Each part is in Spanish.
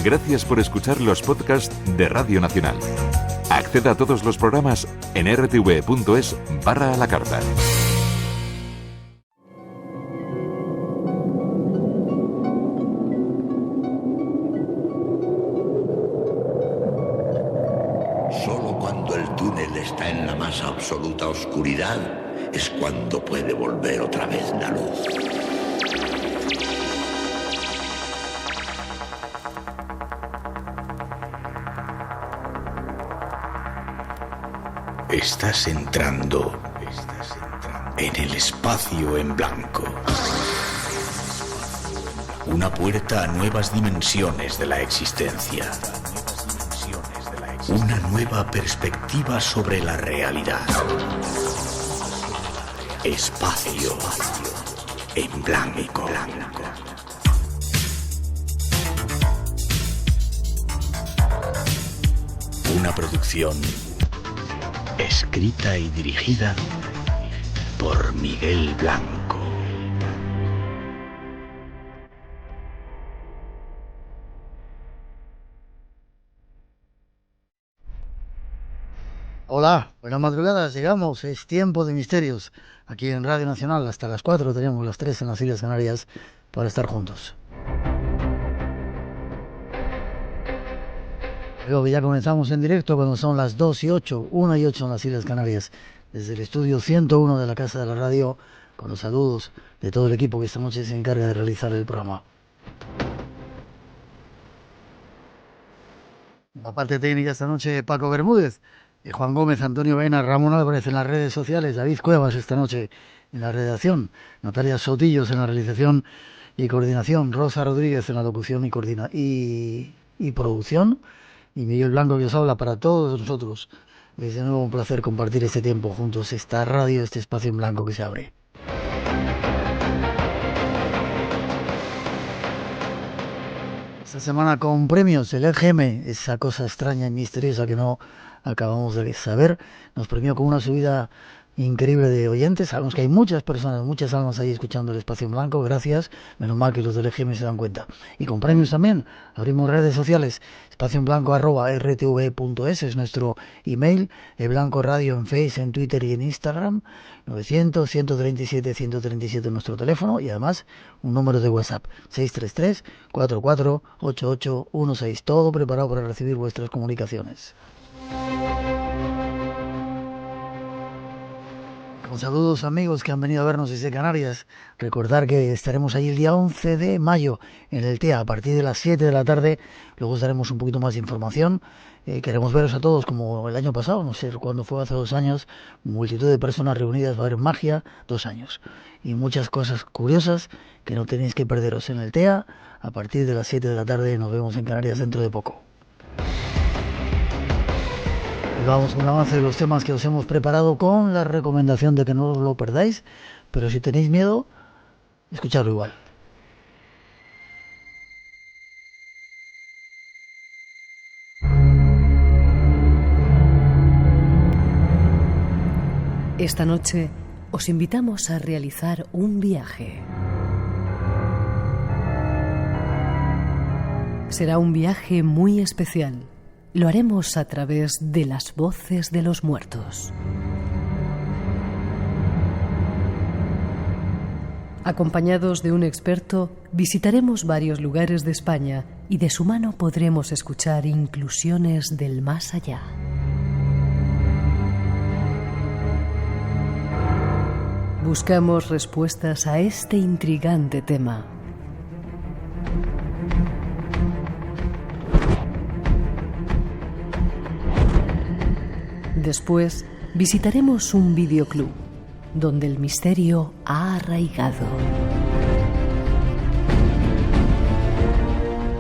Gracias por escuchar los podcasts de Radio Nacional. Acceda a todos los programas en rtv.es/a la carta. Solo cuando el túnel está en la más absoluta oscuridad es cuando puede volver otra vez la luz. Estás entrando en el espacio en blanco. Una puerta a nuevas dimensiones de la existencia. Una nueva perspectiva sobre la realidad. Espacio en blanco. Una producción escrita y dirigida por Miguel Blanco. Hola, buenas madrugadas, llegamos, es tiempo de misterios. Aquí en Radio Nacional hasta las 4, tenemos las 3 en las Islas Canarias para estar juntos. Luego ya comenzamos en directo cuando son las 2 y 8, 1 y 8 en las Islas Canarias, desde el estudio 101 de la Casa de la Radio, con los saludos de todo el equipo que esta noche se encarga de realizar el programa. La parte técnica esta noche, Paco Bermúdez, Juan Gómez, Antonio Baena, Ramón Álvarez en las redes sociales, David Cuevas esta noche en la redacción, Natalia Sotillos en la realización y coordinación, Rosa Rodríguez en la locución y producción, y Miguel Blanco que os habla para todos nosotros. Es de nuevo un placer compartir este tiempo juntos, esta radio, este espacio en blanco que se abre. Esta semana con premios, el EGM, esa cosa extraña y misteriosa que no acabamos de saber, nos premió con una subida increíble de oyentes. Sabemos que hay muchas personas, muchas almas ahí escuchando el espacio en blanco, gracias, menos mal que los del EGM se dan cuenta. Y con premios también, abrimos redes sociales, espacioenblanco@rtv.es es nuestro email, el Blanco Radio en Facebook, en Twitter y en Instagram, 900-137-137 nuestro teléfono y además un número de WhatsApp, 633-448816, todo preparado para recibir vuestras comunicaciones. Con saludos amigos que han venido a vernos desde Canarias. Recordar que estaremos ahí el día 11 de mayo en el TEA a partir de las 7 de la tarde. Luego os daremos un poquito más de información. Queremos veros a todos como el año pasado, no sé cuándo fue, hace 2 años. Multitud de personas reunidas, va a haber magia, 2 años. Y muchas cosas curiosas que no tenéis que perderos en el TEA. A partir de las 7 de la tarde nos vemos en Canarias dentro de poco. Vamos con un avance de los temas que os hemos preparado con la recomendación de que no os lo perdáis, pero si tenéis miedo, escuchadlo igual. Esta noche os invitamos a realizar un viaje. Será un viaje muy especial. Lo haremos a través de las voces de los muertos. Acompañados de un experto, visitaremos varios lugares de España y de su mano podremos escuchar inclusiones del más allá. Buscamos respuestas a este intrigante tema. Después visitaremos un videoclub donde el misterio ha arraigado.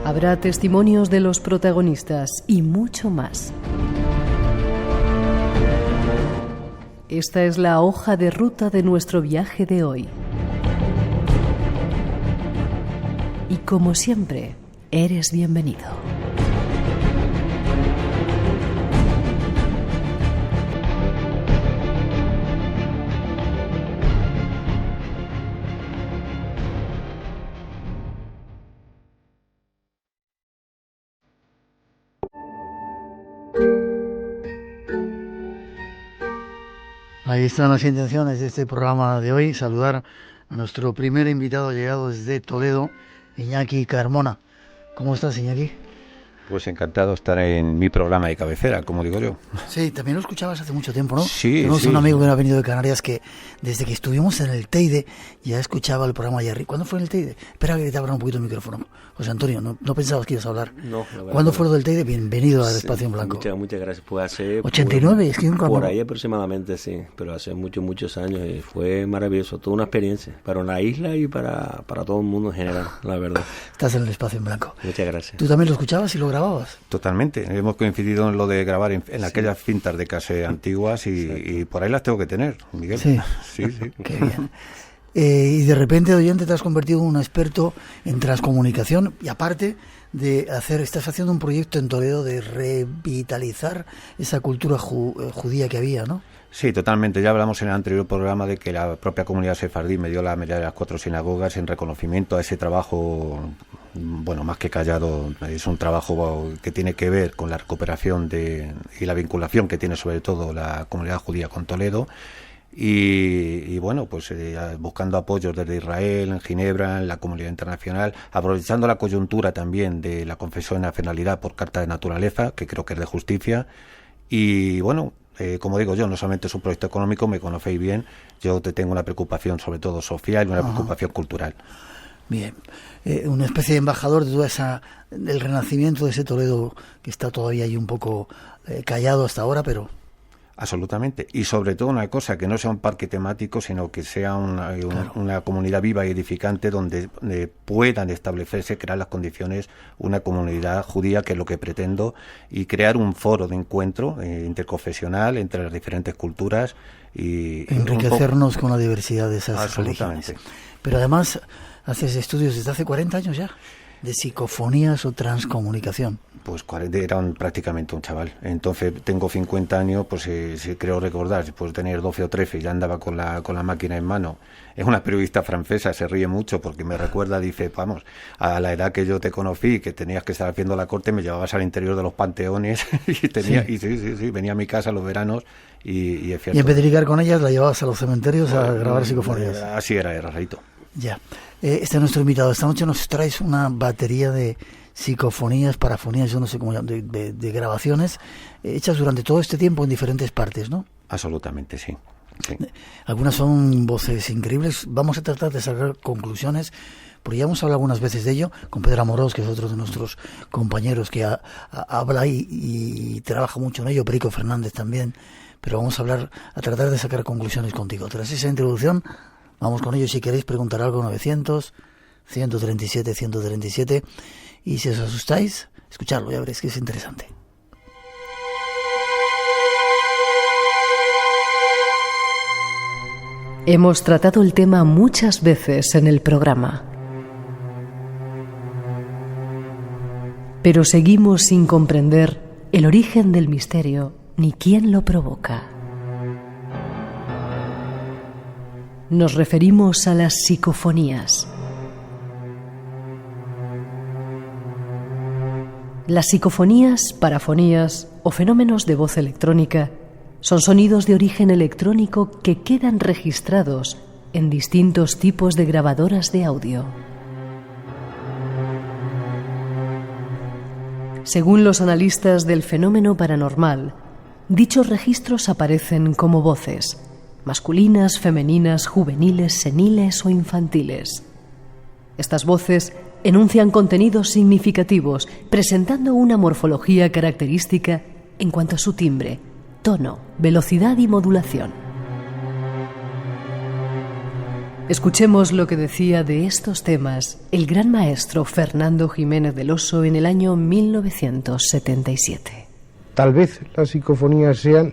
Habrá testimonios de los protagonistas y mucho más. Esta es la hoja de ruta de nuestro viaje de hoy. Y como siempre, eres bienvenido. Ahí están las intenciones de este programa de hoy. Saludar a nuestro primer invitado llegado desde Toledo, Iñaki Carmona. ¿Cómo estás, Iñaki? Pues encantado de estar en mi programa de cabecera, como digo yo. Sí, también lo escuchabas hace mucho tiempo, ¿no? Sí, tenemos sí. un amigo que no ha venido de Canarias que desde que estuvimos en el Teide ya escuchaba el programa allá arriba. ¿Cuándo fue en el Teide? Espera que te abra un poquito el micrófono. José Antonio, no pensabas que ibas a hablar. No, la verdad. ¿Cuándo fue lo del Teide? Bienvenido al Espacio en Blanco. Muchas gracias. Pues hace 89, es que nunca por ahí aproximadamente, sí, pero hace muchos años y fue maravilloso, toda una experiencia para la isla y para todo el mundo en general, la verdad. Estás en el Espacio en Blanco. Muchas gracias. ¿Tú también lo escuchabas y lo grababas? Totalmente. Hemos coincidido en lo de grabar en aquellas cintas de cassette antiguas y por ahí las tengo que tener, Miguel. Sí. Sí, sí. Qué bien. Y de repente, oyente, te has convertido en un experto en transcomunicación y aparte de estás haciendo un proyecto en Toledo de revitalizar esa cultura judía que había, ¿no? Sí, totalmente. Ya hablamos en el anterior programa de que la propia comunidad sefardí me dio la medalla de las 4 sinagogas en reconocimiento a ese trabajo, bueno, más que callado. Es un trabajo que tiene que ver con la recuperación y la vinculación que tiene sobre todo la comunidad judía con Toledo. Y bueno, pues buscando apoyos desde Israel, en Ginebra, en la comunidad internacional, aprovechando la coyuntura también de la confesión de nacionalidad por carta de naturaleza, que creo que es de justicia. Y bueno, como digo yo, no solamente es un proyecto económico, me conocéis bien, yo tengo una preocupación sobre todo social y una preocupación cultural. Bien, una especie de embajador de toda del renacimiento de ese Toledo que está todavía ahí un poco callado hasta ahora, pero... Absolutamente, y sobre todo una cosa, que no sea un parque temático, sino que sea una comunidad viva y edificante donde puedan establecerse, crear las condiciones, una comunidad judía, que es lo que pretendo, y crear un foro de encuentro interconfesional entre las diferentes culturas y enriquecernos con la diversidad de esas absolutamente religiones. Pero además haces estudios desde hace 40 años ya de psicofonías o transcomunicación. Pues 40, era prácticamente un chaval. Entonces tengo 50 años, pues creo recordar, después de tener 12 o 13, ya andaba con la máquina en mano. Es una periodista francesa, se ríe mucho porque me recuerda, dice, vamos, a la edad que yo te conocí, que tenías que estar haciendo la corte, me llevabas al interior de los panteones y venía a mi casa los veranos y es cierto. Y en vez de ligar con ellas, la llevabas a los cementerios a grabar psicofonías. Así era rarito. Ya. Este es nuestro invitado. Esta noche nos traes una batería de psicofonías, parafonías, yo no sé cómo llaman, de grabaciones hechas durante todo este tiempo en diferentes partes, ¿no? Absolutamente, sí. Algunas son voces increíbles. Vamos a tratar de sacar conclusiones, porque ya hemos hablado algunas veces de ello con Pedro Amorós, que es otro de nuestros compañeros que habla y trabaja mucho en ello, Perico Fernández también, pero vamos a tratar de sacar conclusiones contigo. Tras esa introducción, vamos con ello. Si queréis preguntar algo, 900-137-137, y si os asustáis, escuchadlo, ya veréis que es interesante. Hemos tratado el tema muchas veces en el programa, pero seguimos sin comprender el origen del misterio ni quién lo provoca. Nos referimos a las psicofonías. Las psicofonías, parafonías o fenómenos de voz electrónica son sonidos de origen electrónico que quedan registrados en distintos tipos de grabadoras de audio. Según los analistas del fenómeno paranormal, dichos registros aparecen como voces masculinas, femeninas, juveniles, seniles o infantiles. Estas voces enuncian contenidos significativos, presentando una morfología característica en cuanto a su timbre, tono, velocidad y modulación. Escuchemos lo que decía de estos temas el gran maestro Fernando Jiménez del Oso en el año 1977. Tal vez las psicofonías sean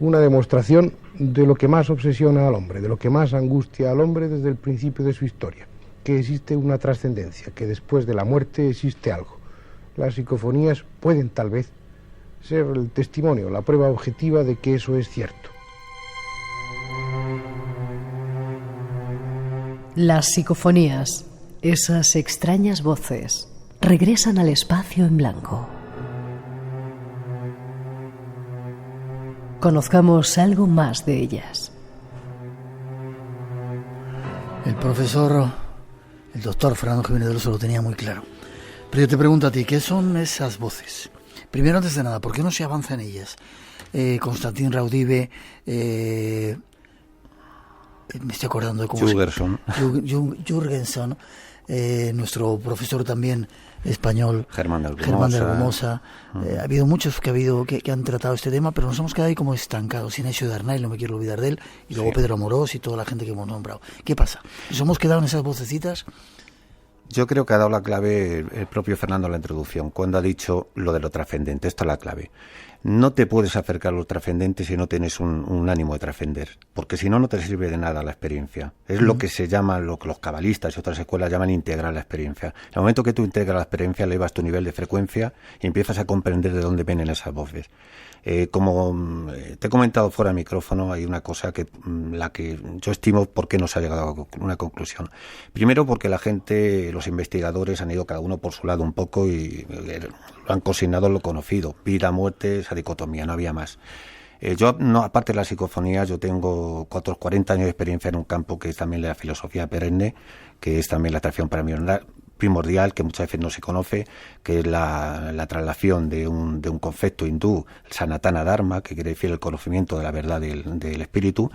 una demostración de lo que más obsesiona al hombre, de lo que más angustia al hombre desde el principio de su historia, que existe una trascendencia, que después de la muerte existe algo. Las psicofonías pueden tal vez ser el testimonio, la prueba objetiva de que eso es cierto. Las psicofonías, esas extrañas voces, regresan al espacio en blanco. Conozcamos algo más de ellas. El doctor Fernando Jiménez del Oso lo tenía muy claro. Pero yo te pregunto a ti, ¿qué son esas voces? Primero, antes de nada, ¿por qué no se avanza en ellas? Constantin Raudive, me estoy acordando de cómo Jürgenson, nuestro profesor también español, Germán de Argumosa. Ha habido muchos que han tratado este tema, pero nos hemos quedado ahí como estancados. Inacio de Arnaiz, no me quiero olvidar de él, y luego Pedro Amorós y toda la gente que hemos nombrado. ¿Qué pasa? ¿Nos hemos quedado en esas vocecitas? Yo creo que ha dado la clave el propio Fernando en la introducción, cuando ha dicho lo de lo trascendente. Esto es la clave. No te puedes acercar a lo trascendente si no tienes un ánimo de trascender, porque si no, no te sirve de nada la experiencia. Es lo que se llama, lo que los cabalistas y otras escuelas llaman integrar la experiencia. En el momento que tú integras la experiencia, elevas tu nivel de frecuencia y empiezas a comprender de dónde vienen esas voces. Como te he comentado fuera de micrófono, hay una cosa la que yo estimo por qué no se ha llegado a una conclusión. Primero, porque la gente, los investigadores han ido cada uno por su lado un poco y lo han consignado lo conocido: vida, muerte, esa dicotomía, no había más. Yo, no, aparte de la psicofonía, yo tengo 40 años de experiencia en un campo que es también la filosofía perenne, que es también la atracción primordial, que muchas veces no se conoce, que es la traslación de un concepto hindú, el Sanatana Dharma, que quiere decir el conocimiento de la verdad del espíritu.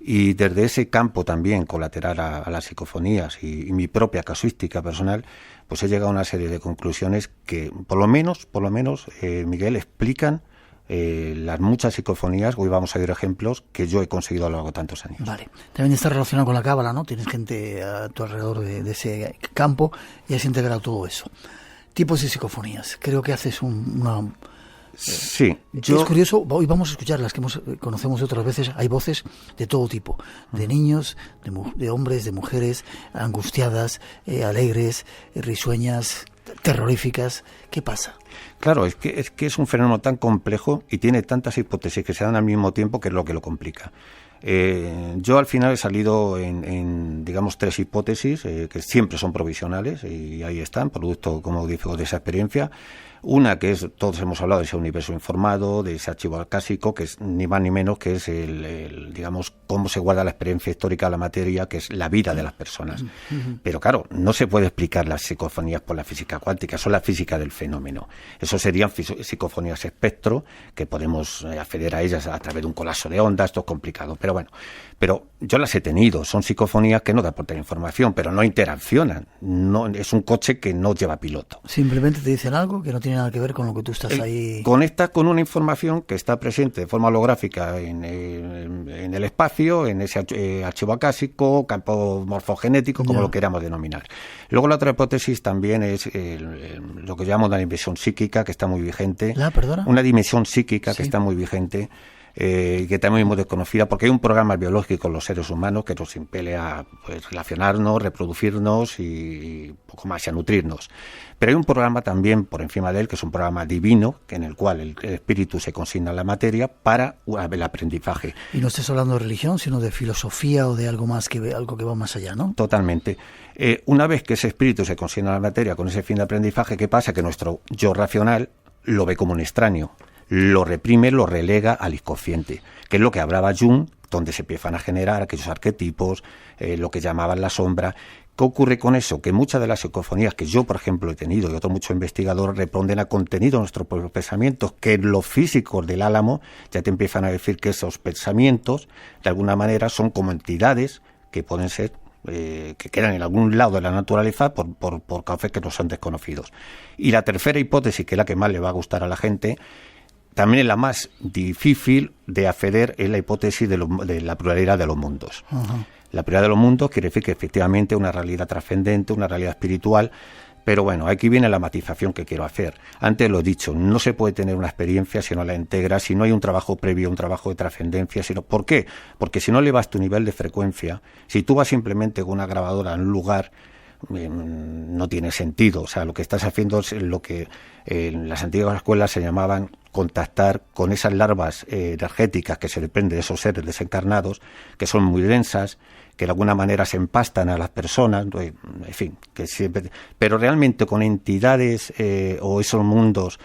Y desde ese campo también colateral a las psicofonías y mi propia casuística personal, pues he llegado a una serie de conclusiones que por lo menos, Miguel, explican las muchas psicofonías. Hoy vamos a ver ejemplos que yo he conseguido a lo largo de tantos años. Vale. También está relacionado con la cábala, ¿no? Tienes gente a tu alrededor de ese campo y has integrado todo eso. Tipos de psicofonías. Creo que haces una... Sí. Es curioso, hoy vamos a escuchar las que conocemos otras veces. Hay voces de todo tipo, de niños, de hombres, de mujeres, angustiadas, alegres, risueñas, terroríficas. ¿Ququé pasa? Claro, es que es un fenómeno tan complejo y tiene tantas hipótesis que se dan al mismo tiempo, que es lo que lo complica. Yo al final he salido en digamos, 3 hipótesis que siempre son provisionales y ahí están, producto, como digo, de esa experiencia. Una que es, todos hemos hablado de ese universo informado, de ese archivo acásico, que es ni más ni menos que es digamos, cómo se guarda la experiencia histórica de la materia, que es la vida de las personas. Pero claro, no se puede explicar las psicofonías por la física cuántica, son la física del fenómeno. Eso serían psicofonías espectro, que podemos acceder a ellas a través de un colapso de ondas. Esto es complicado, pero bueno. Pero yo las he tenido, son psicofonías que no te aportan información, pero no interaccionan. No, es un coche que no lleva piloto. Simplemente te dicen algo que no tiene nada que ver con lo que tú estás ahí. Conectas con una información que está presente de forma holográfica en el espacio, en ese archivo acásico, campo morfogenético, como lo queramos denominar. Luego la otra hipótesis también es lo que llamamos la dimensión psíquica, que está muy vigente. Una dimensión psíquica que está muy vigente. Que también es muy desconocida, porque hay un programa biológico en los seres humanos que nos impele a relacionarnos, reproducirnos y poco más, y a nutrirnos. Pero hay un programa también por encima de él, que es un programa divino, en el cual el espíritu se consigna en la materia para el aprendizaje. Y no estás hablando de religión, sino de filosofía o de algo más, algo que va más allá, ¿no? Totalmente. Una vez que ese espíritu se consigna en la materia con ese fin de aprendizaje, ¿qué pasa? Que nuestro yo racional lo ve como un extraño. Lo reprime, lo relega al inconsciente, que es lo que hablaba Jung, donde se empiezan a generar aquellos arquetipos, lo que llamaban la sombra. ¿Qué ocurre con eso? Que muchas de las psicofonías que yo, por ejemplo, he tenido y otros muchos investigadores responden a contenido de nuestros propios pensamientos, que los físicos del álamo ya te empiezan a decir que esos pensamientos, de alguna manera, son como entidades que pueden ser que quedan en algún lado de la naturaleza por causas que no son desconocidos. Y la tercera hipótesis, que es la que más le va a gustar a la gente, también es la más difícil de acceder, es la hipótesis de la pluralidad de los mundos. Uh-huh. La pluralidad de los mundos quiere decir que efectivamente una realidad trascendente, una realidad espiritual, pero bueno, aquí viene la matización que quiero hacer. Antes lo he dicho, no se puede tener una experiencia si no la integras, si no hay un trabajo previo, un trabajo de trascendencia, sino ¿por qué? Porque si no elevas tu nivel de frecuencia, si tú vas simplemente con una grabadora en un lugar, no tiene sentido. O sea, lo que estás haciendo es lo que en las antiguas escuelas se llamaban contactar con esas larvas energéticas que se desprenden de esos seres desencarnados, que son muy densas, que de alguna manera se empastan a las personas, en fin, que siempre, pero realmente con entidades o esos mundos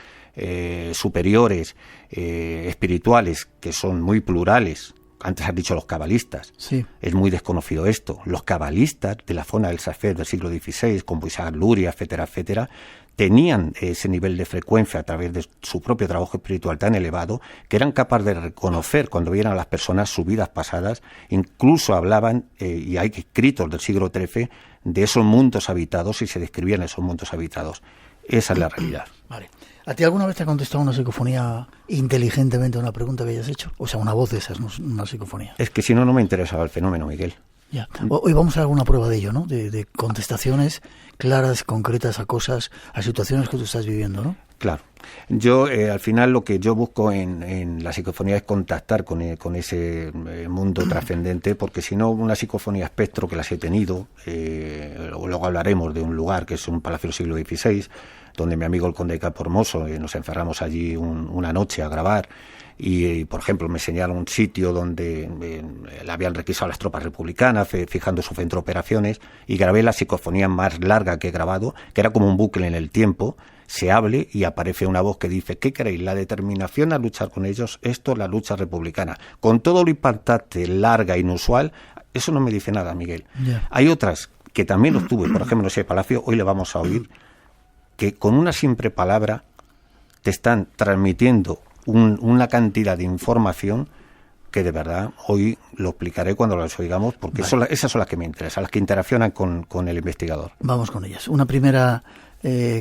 superiores, espirituales, que son muy plurales. Antes has dicho los cabalistas. Sí. Es muy desconocido esto. Los cabalistas de la zona del Safed del siglo XVI, como Isaac Luria, etcétera, etcétera, tenían ese nivel de frecuencia a través de su propio trabajo espiritual tan elevado que eran capaces de reconocer cuando vieran a las personas sus vidas pasadas. Incluso hablaban, y hay escritos del siglo XIII, de esos mundos habitados y se describían esos mundos habitados. Esa es la realidad. Vale. ¿A ti alguna vez te ha contestado una psicofonía inteligentemente a una pregunta que hayas hecho? O sea, una voz de esas, no una psicofonía. Es que si no, no me interesaba el fenómeno, Miguel. Ya. Hoy vamos a dar una prueba de ello, ¿no? De contestaciones claras, concretas a cosas, a situaciones que tú estás viviendo, ¿no? Claro. Yo, al final, lo que yo busco en la psicofonía es contactar con ese mundo trascendente, porque si no, una psicofonía espectro, que las he tenido, luego hablaremos de un lugar que es un palacio del siglo XVI, donde mi amigo el conde de Campohermoso, nos encerramos allí una noche a grabar, y por ejemplo me enseñaron un sitio donde le habían requisado las tropas republicanas, fijando su centro de operaciones, y grabé la psicofonía más larga que he grabado, que era como un bucle en el tiempo. Se hable y aparece una voz que dice: ¿qué queréis? ¿La determinación a luchar con ellos? Esto es la lucha republicana. Con todo lo impactante, larga, inusual, eso no me dice nada, Miguel. Yeah. Hay otras que también los tuve, por ejemplo, en ese palacio, hoy le vamos a oír, que con una simple palabra te están transmitiendo una cantidad de información que de verdad hoy lo explicaré cuando las oigamos, porque vale. Esas son las que me interesan, las que interaccionan con el investigador. Vamos con ellas. Una primera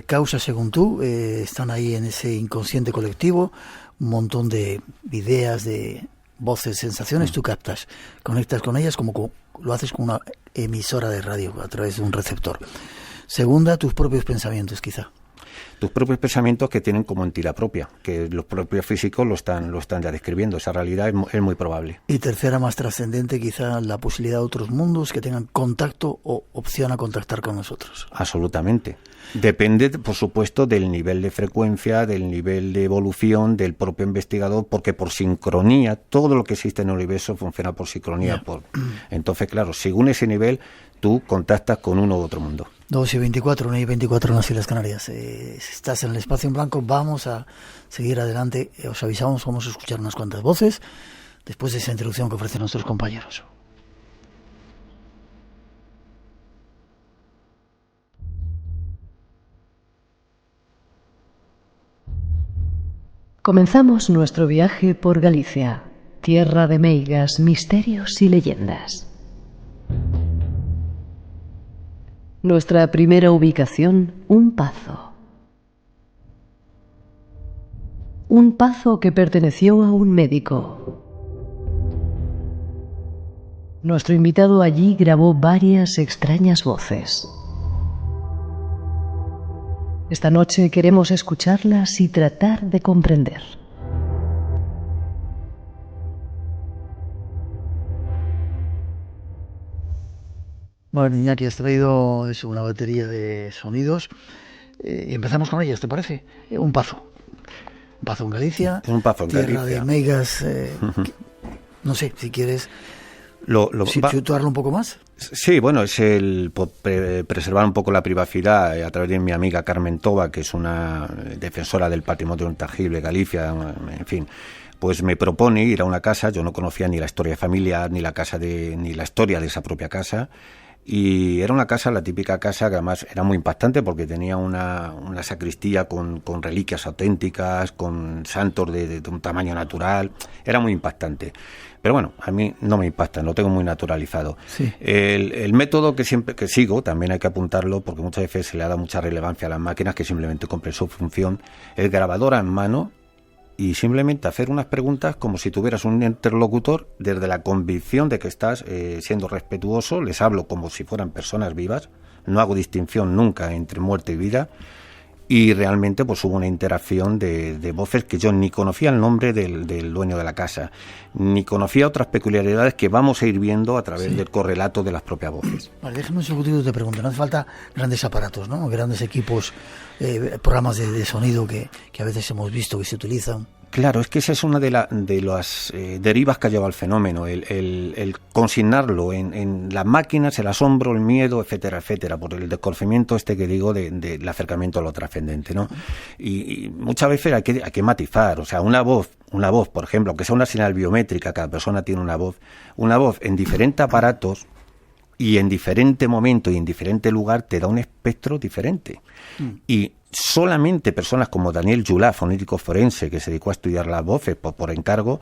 causa, según tú, están ahí en ese inconsciente colectivo, un montón de ideas, de voces, sensaciones, tú captas, conectas con ellas como lo haces con una emisora de radio a través de un receptor. Segunda, tus propios pensamientos, quizá. Tus propios pensamientos que tienen como entidad propia, que los propios físicos lo están ya describiendo. Esa realidad es muy probable. Y tercera, más trascendente, quizá la posibilidad de otros mundos que tengan contacto o opción a contactar con nosotros. Absolutamente. Depende, por supuesto, del nivel de frecuencia, del nivel de evolución del propio investigador, porque por sincronía, todo lo que existe en el universo funciona por sincronía. Yeah. Entonces, claro, según ese nivel, tú contactas con uno u otro mundo. 2:24, 1:24 en las Islas Canarias. Estás en el espacio en blanco, vamos a seguir adelante. Os avisamos, vamos a escuchar unas cuantas voces después de esa introducción que ofrecen nuestros compañeros. Comenzamos nuestro viaje por Galicia, tierra de meigas, misterios y leyendas. Nuestra primera ubicación, un pazo. Un pazo que perteneció a un médico. Nuestro invitado allí grabó varias extrañas voces. Esta noche queremos escucharlas y tratar de comprender. Bueno, Iñaki, has traído una batería de sonidos y empezamos con ellas, ¿te parece? Un pazo en Galicia, un pazo en tierra Galicia. De meigas, no sé, si quieres situarlo un poco más. Sí, bueno, es el preservar un poco la privacidad a través de mi amiga Carmen Toba, que es una defensora del patrimonio intangible Galicia, en fin. Pues me propone ir a una casa. Yo no conocía ni la historia familiar, ni la historia de esa propia casa. Y era una casa, la típica casa, que además era muy impactante porque tenía una sacristía con reliquias auténticas, con santos de un tamaño natural. Era muy impactante. Pero bueno, a mí no me impactan, lo tengo muy naturalizado. Sí. El método que sigo, también hay que apuntarlo, porque muchas veces se le ha dado mucha relevancia a las máquinas que simplemente cumplen su función, es grabadora en mano y simplemente hacer unas preguntas como si tuvieras un interlocutor desde la convicción de que estás siendo respetuoso. Les hablo como si fueran personas vivas, no hago distinción nunca entre muerte y vida, y realmente pues hubo una interacción de voces que yo ni conocía el nombre del dueño de la casa, ni conocía otras peculiaridades que vamos a ir viendo a través del correlato de las propias voces. Vale, déjame un segundito, te pregunto, no hace falta grandes aparatos, ¿no? Grandes equipos, programas de sonido que a veces hemos visto que se utilizan. Claro, es que esa es una de las derivas que ha llevado el fenómeno, el consignarlo en las máquinas, el asombro, el miedo, etcétera, etcétera, por el desconocimiento que digo del acercamiento a lo trascendente, ¿no? Y muchas veces hay que matizar, o sea, una voz, por ejemplo, aunque sea una señal biométrica, cada persona tiene una voz en diferentes aparatos y en diferente momento y en diferente lugar te da un espectro diferente. Y solamente personas como Daniel Julá, fonético forense, que se dedicó a estudiar las voces por encargo,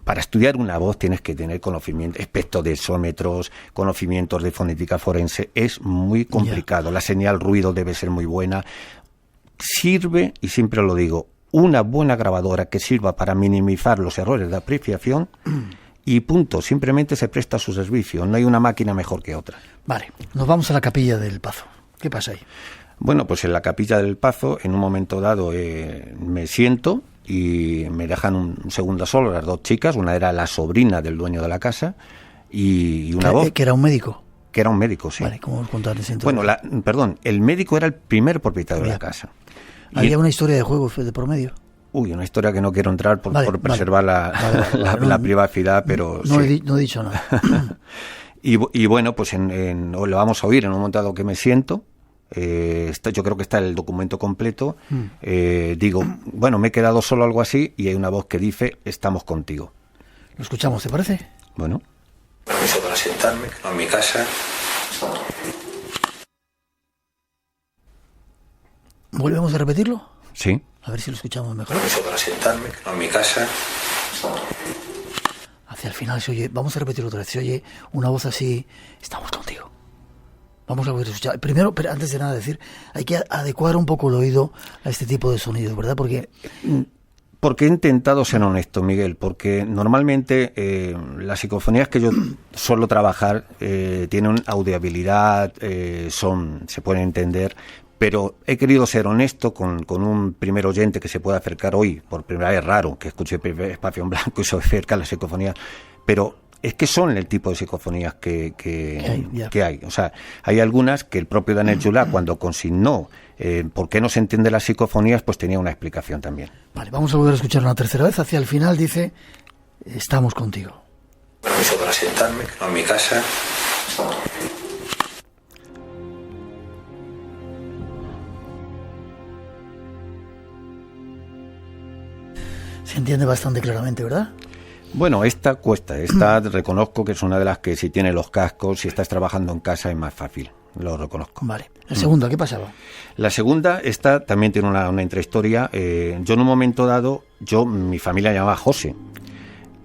para estudiar una voz tienes que tener conocimiento, espectrodensómetros, conocimientos de fonética forense, es muy complicado. La señal ruido debe ser muy buena. Sirve, y siempre lo digo, una buena grabadora que sirva para minimizar los errores de apreciación y punto, simplemente se presta a su servicio, no hay una máquina mejor que otra. Vale, nos vamos a la Capilla del Pazo. ¿Qué pasa ahí? Bueno, pues en la Capilla del Pazo, en un momento dado, me siento y me dejan un segundo solo las dos chicas. Una era la sobrina del dueño de la casa y una voz. ¿Que era un médico? Que era un médico, sí. Vale, ¿cómo contar ese Bueno, el médico era el primer propietario de la casa. ¿Había una historia de juegos de por medio? Uy, una historia que no quiero entrar por preservar la privacidad, pero no sí. No he dicho nada. y bueno, pues lo vamos a oír en un momento dado que me siento. Yo creo que está el documento completo. Digo, bueno, me he quedado solo, algo así, y hay una voz que dice: estamos contigo. ¿Lo escuchamos, te parece? Bueno. Permiso para sentarme, que no en mi casa. ¿Volvemos a repetirlo? Sí. A ver si lo escuchamos mejor. Permiso para sentarme, que no en mi casa. Hacia el final se oye, vamos a repetirlo otra vez, se oye una voz así: estamos contigo. Vamos a volver a escuchar. Primero, pero antes de nada decir, hay que adecuar un poco el oído a este tipo de sonidos, ¿verdad? Porque he intentado ser honesto, Miguel, porque normalmente las psicofonías que yo suelo trabajar tienen audiabilidad, se pueden entender, pero he querido ser honesto con un primer oyente que se pueda acercar hoy. Por primera vez, raro que escuche Espacio en Blanco y se acerca a las psicofonías, pero es que son el tipo de psicofonías que hay. O sea, hay algunas que el propio Daniel Julá, cuando consignó por qué no se entiende las psicofonías, pues tenía una explicación también. Vale, vamos a volver a escuchar una tercera vez. Hacia el final dice: estamos contigo. Permiso para sentarme, que no en mi casa. Se entiende bastante claramente, ¿verdad? Bueno, esta reconozco que es una de las que, si tienes los cascos, si estás trabajando en casa, es más fácil, lo reconozco. Vale. La segunda, ¿qué pasaba? La segunda, esta también tiene una intrahistoria. Yo en un momento dado, mi familia me llamaba José,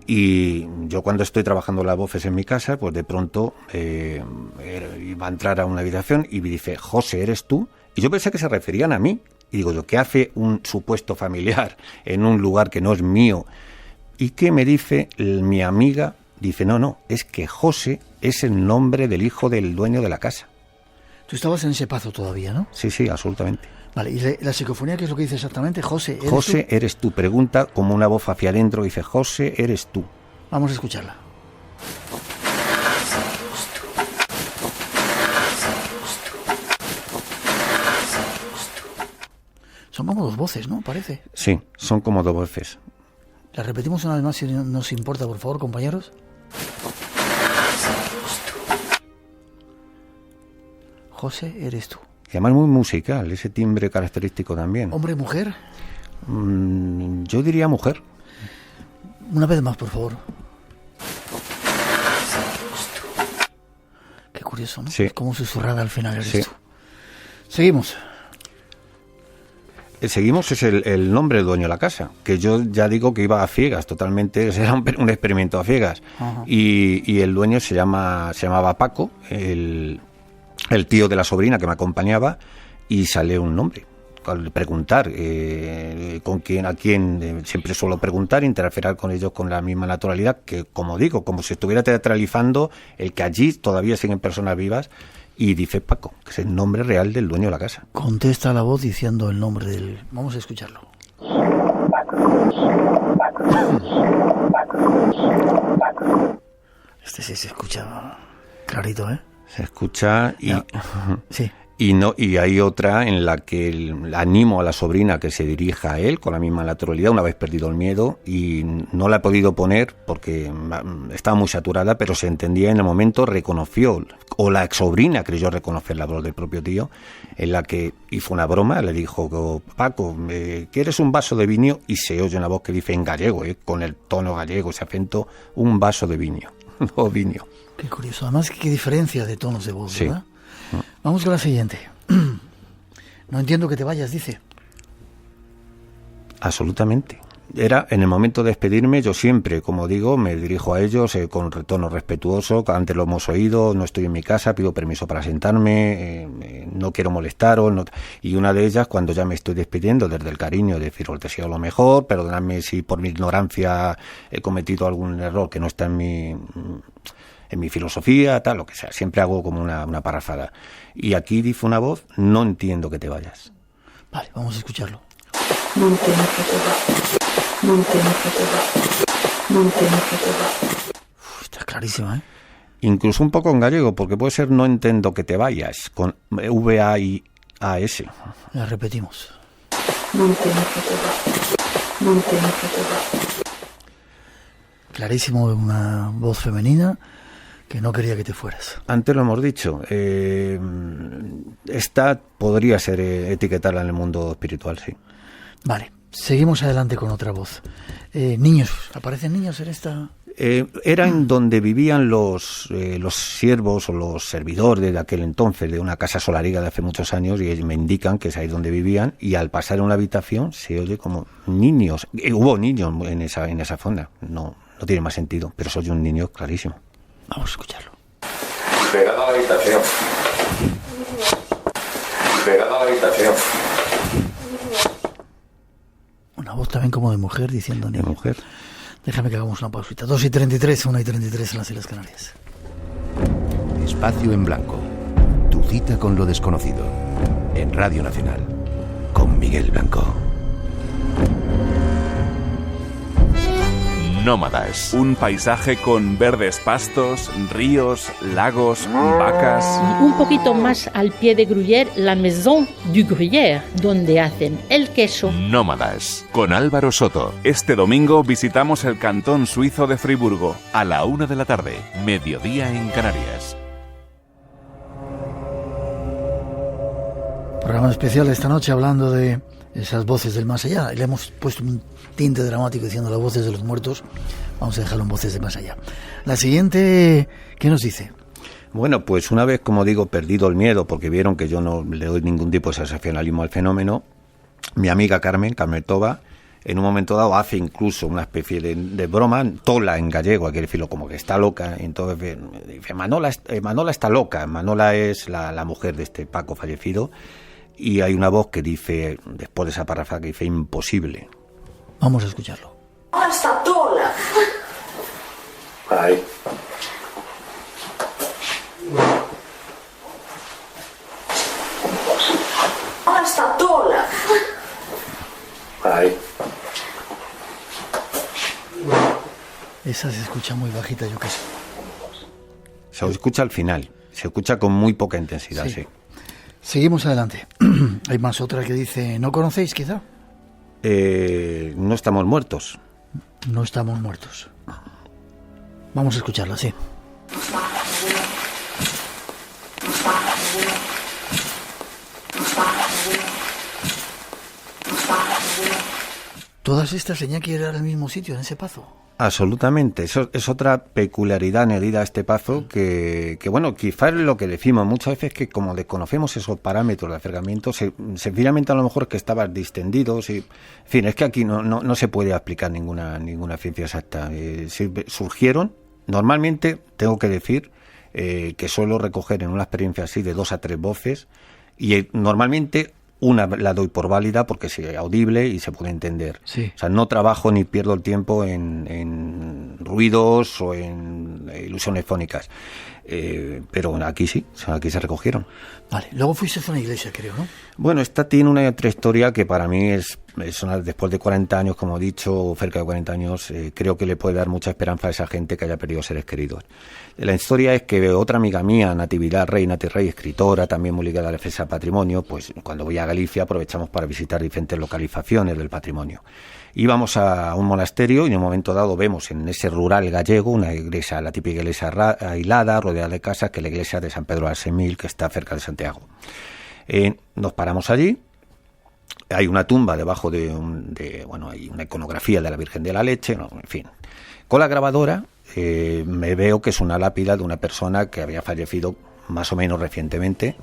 y yo cuando estoy trabajando las voces en mi casa, pues de pronto iba a entrar a una habitación y me dice: José, ¿eres tú? Y yo pensé que se referían a mí, y digo yo, ¿qué hace un supuesto familiar en un lugar que no es mío? ¿Y qué me dice mi amiga? Dice: no, es que José es el nombre del hijo del dueño de la casa. Tú estabas en ese Pazo todavía, ¿no? Sí, absolutamente. Vale, ¿y la psicofonía qué es lo que dice exactamente? José, ¿eres José, tú? eres tú. Pregunta como una voz hacia adentro, dice: José, eres tú. Vamos a escucharla. Son como dos voces, ¿no? Parece. Sí, son como dos voces. ¿La repetimos una vez más si nos importa, por favor, compañeros? José, eres tú. Y además muy musical, ese timbre característico también. ¿Hombre, mujer? Yo diría mujer. Una vez más, por favor. Qué curioso, ¿no? Sí. Como susurrada al final eres Sí. tú. Seguimos. Seguimos, es el nombre del dueño de la casa, que yo ya digo que iba a ciegas totalmente, era un experimento a ciegas. Ajá. Y el dueño se llamaba Paco, el tío de la sobrina que me acompañaba, y sale un nombre. Al preguntar a quién siempre suelo preguntar, interferir con ellos con la misma naturalidad, que, como digo, como si estuviera teatralizando el que allí todavía siguen personas vivas. Y dice Paco, que es el nombre real del dueño de la casa. Contesta la voz diciendo el nombre del... Vamos a escucharlo. Este sí se escucha clarito, ¿eh? Se escucha y... Sí. Y hay otra en la que animo a la sobrina que se dirija a él con la misma naturalidad, una vez perdido el miedo, y no la he podido poner porque estaba muy saturada, pero se entendía en el momento, reconoció, o la sobrina creyó reconocer la voz del propio tío, en la que hizo una broma, le dijo: Paco, ¿quieres un vaso de vino? Y se oye una voz que dice en gallego, con el tono gallego, ese acento: un vaso de vino, o vino. Qué curioso, además qué diferencia de tonos de voz, Sí. ¿verdad? Vamos con la siguiente. No entiendo que te vayas, dice. Absolutamente. Era en el momento de despedirme, yo siempre, como digo, me dirijo a ellos con tono respetuoso. Antes lo hemos oído: no estoy en mi casa, pido permiso para sentarme, no quiero molestaros. Y una de ellas, cuando ya me estoy despidiendo, desde el cariño, decir: os deseo lo mejor, perdonadme si por mi ignorancia he cometido algún error que no está en mi filosofía, tal, lo que sea. Siempre hago como una parrafada. Y aquí dice una voz: no entiendo que te vayas. Vale, vamos a escucharlo. No entiendo que te vayas. No entiendo que te vayas. No entiendo que te vayas. Está clarísima, ¿eh? Incluso un poco en gallego, porque puede ser no entiendo que te vayas, con V-A-I-A-S. La repetimos. No entiendo que te vayas. No entiendo que te vayas. Clarísimo, una voz femenina que no quería que te fueras. Antes lo hemos dicho, esta podría ser etiquetarla en el mundo espiritual, sí. Vale, seguimos adelante con otra voz. Niños, ¿aparecen niños en esta? Era en donde vivían los siervos o los servidores de aquel entonces, de una casa solariega de hace muchos años, y ellos me indican que es ahí donde vivían, y al pasar en una habitación se oye como niños. Hubo niños en esa zona, no tiene más sentido, pero se oye un niño clarísimo. Vamos a escucharlo. Pegado a la habitación. Pegado a la habitación. Una voz también como de mujer diciendo niño. De mujer. Déjame que hagamos una pausita. 2:33, 1:33 en las Islas Canarias. Espacio en Blanco. Tu cita con lo desconocido. En Radio Nacional. Con Miguel Blanco. Nómadas. Un paisaje con verdes pastos, ríos, lagos, vacas. Y un poquito más al pie de Gruyère, la Maison du Gruyère, donde hacen el queso. Nómadas. Con Álvaro Soto. Este domingo visitamos el cantón suizo de Friburgo. A la 1 de la tarde. Mediodía en Canarias. Programa especial esta noche hablando de esas voces del más allá. Le hemos puesto un tinte dramático diciendo las voces de los muertos. Vamos a dejarlo en voces de más allá. La siguiente, ¿qué nos dice? Bueno, pues una vez, como digo, perdido el miedo, porque vieron que yo no le doy ningún tipo de sensacionalismo al fenómeno, mi amiga Carmen Toba, en un momento dado hace incluso una especie de broma, tola en gallego, hay que decirlo, como que está loca. Entonces dice: Manola está loca. Manola es la mujer de este Paco fallecido. Y hay una voz que dice, después de esa parrafada, que dice: imposible. Vamos a escucharlo. Hasta tola. Ahí. Hasta tola. Ahí. Esa se escucha muy bajita, yo qué sé. Se escucha al final, se escucha con muy poca intensidad, sí. Seguimos adelante. Hay más otra que dice: ¿no conocéis quizá? No estamos muertos. No estamos muertos. Vamos a escucharla, sí. Todas estas tenían que ir al mismo sitio, en ese pazo. Absolutamente, eso es otra peculiaridad añadida a este pazo que bueno, quizás lo que decimos muchas veces, que como desconocemos esos parámetros de acercamiento, sencillamente a lo mejor es que estaban distendidos y, en fin, es que aquí no se puede aplicar ninguna ciencia exacta. Surgieron, normalmente, tengo que decir, que suelo recoger en una experiencia así de 2 a 3 voces, y normalmente una la doy por válida porque es audible y se puede entender. Sí. O sea, no trabajo ni pierdo el tiempo en ruidos o en ilusiones fónicas. Pero aquí sí, o sea, aquí se recogieron. Vale, luego fuiste a una iglesia, creo, ¿no? Bueno, esta tiene una historia que para mí es después de 40 años, como he dicho, cerca de 40 años, creo que le puede dar mucha esperanza a esa gente que haya perdido seres queridos. La historia es que otra amiga mía, Natividad Rey, escritora, también muy ligada a la defensa del patrimonio, pues cuando voy a Galicia aprovechamos para visitar diferentes localizaciones del patrimonio. Íbamos a un monasterio y en un momento dado vemos en ese rural gallego una iglesia, la típica iglesia aislada, rodeada de casas, que es la iglesia de San Pedro de Arsemil, que está cerca de Santiago. Nos paramos allí, hay una tumba debajo hay una iconografía de la Virgen de la Leche, en fin. Con la grabadora me veo que es una lápida de una persona que había fallecido más o menos recientemente,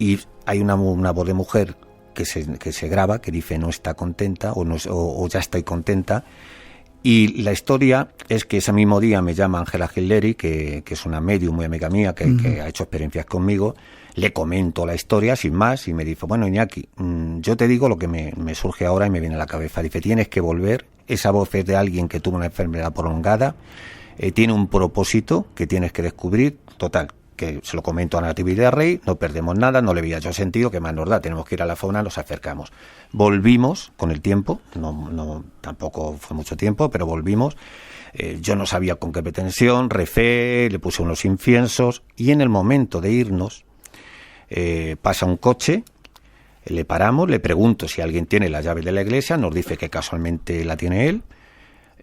y hay una voz de mujer que se graba, que dice no está contenta o ya estoy contenta. Y la historia es que ese mismo día me llama Ángela Gilleri, que es una medium muy amiga mía, que ha hecho experiencias conmigo. Le comento la historia sin más y me dice, bueno, Iñaki, yo te digo lo que me surge ahora y me viene a la cabeza. Dice, tienes que volver, esa voz es de alguien que tuvo una enfermedad prolongada, tiene un propósito que tienes que descubrir, total. Que se lo comento a Natividad Rey, no perdemos nada, no le había yo sentido, que más nos da, tenemos que ir a la fauna, nos acercamos. Volvimos con el tiempo, no tampoco fue mucho tiempo, pero volvimos. Yo no sabía con qué pretensión, recé, le puse unos inciensos, y en el momento de irnos, pasa un coche, le paramos, le pregunto si alguien tiene la llave de la iglesia, nos dice que casualmente la tiene él.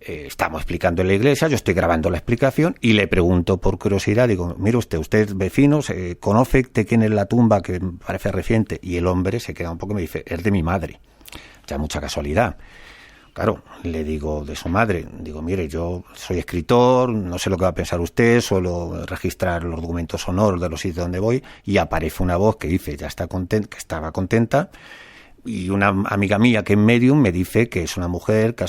Estamos explicando en la iglesia, yo estoy grabando la explicación y le pregunto por curiosidad, digo, mire usted es vecino, ¿conoce de quién es la tumba que parece reciente? Y el hombre se queda un poco y me dice, es de mi madre. Ya mucha casualidad. Claro, le digo, de su madre, digo, mire, yo soy escritor, no sé lo que va a pensar usted, suelo registrar los documentos sonoros de los sitios donde voy, y aparece una voz que dice, ya está contenta, que estaba contenta. Y una amiga mía que es medium me dice que es una mujer que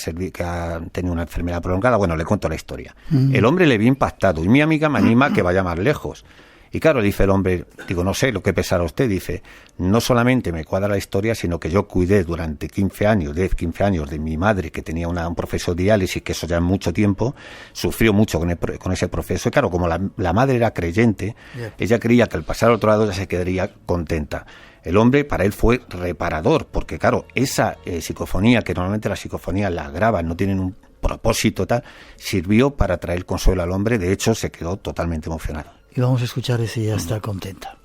ha tenido una enfermedad prolongada. Bueno, le cuento la historia. El hombre le vi impactado y mi amiga me anima a que vaya más lejos. Y claro, dice el hombre, digo, no sé lo que pensará usted. Dice, no solamente me cuadra la historia, sino que yo cuidé durante 15 años de mi madre, que tenía un proceso de diálisis, que eso ya es mucho tiempo, sufrió mucho con ese proceso. Y claro, como la madre era creyente, ella creía que al pasar al otro lado ya se quedaría contenta. El hombre, para él, fue reparador, porque claro, esa psicofonía, que normalmente las psicofonías las graban, no tienen un propósito tal, sirvió para traer consuelo al hombre. De hecho, se quedó totalmente emocionado. Y vamos a escuchar ese Ya está contenta.